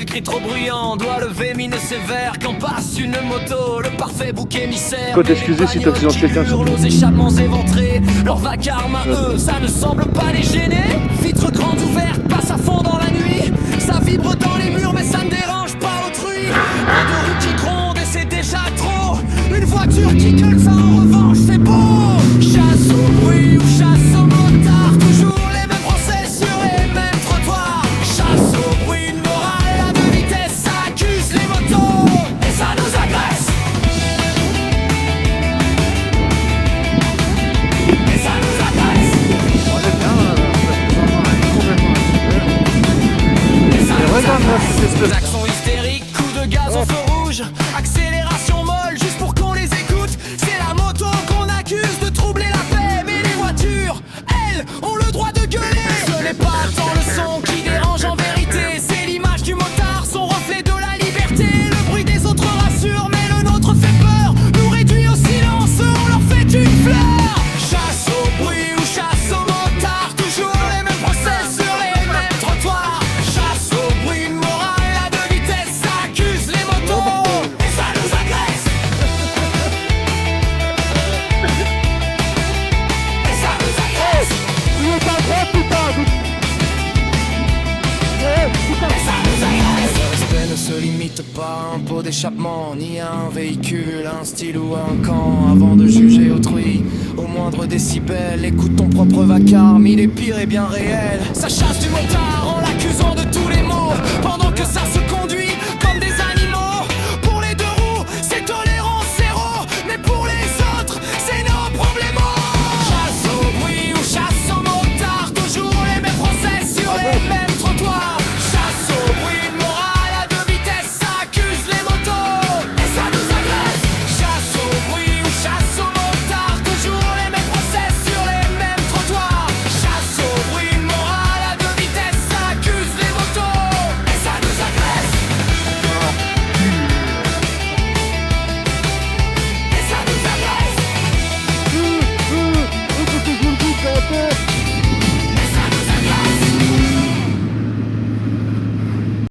du cri trop bruyant doit lever mine sévère. Quand passe une moto, le parfait bouc émissaire. Faut t'excuser si t'accidentes quelqu'un sur Aux échappements éventrés, leur vacarme à eux, ça ne semble pas les gêner. Vitres grandes ouvertes, passe à fond dans la nuit. Ça vibre dans les murs mais ça ne dérange pas autrui. Un de roue qui gronde et c'est déjà trop. Une voiture qui gueule, ça en revanche c'est beau. Chasse au bruit ou chasse au motard, toujours les mêmes procès sur les mêmes trottoirs. Chasse au bruit, une morale à deux vitesses, ça accuse les motos et ça nous agresse. Et ça nous agresse. Et ça nous agresse. Klaxon hystérique, coup de gaz au feu rouge, accélération molle juste pour qu'on les écoute. C'est la moto qu'on accuse de troubler la paix, mais les voitures, elles, ont le droit de gueuler. Ce n'est pas tant le son qui dérange en vérité, c'est l'image du motard, son reflet de la liberté. Le bruit des autres rassure, mais le nôtre fait peur, nous réduit au silence, on leur fait une fleur. Chasse au bruit ou chasse au motard, toujours les mêmes procès sur les mêmes trottoirs. Chasse au bruit, une morale à deux vitesses, ça accuse les motos et ça nous agresse. Et ça nous agresse. Et ça nous agresse. Le respect ne se limite pas à un pot d'échappement, ni à un véhicule, un style ou un camp. Avant de juger autrui, au moindre décibel, écoute ton propre vacarme, il est pire et bien réel. Ça chasse du motard en l'accusant de tous les maux, pendant que ça se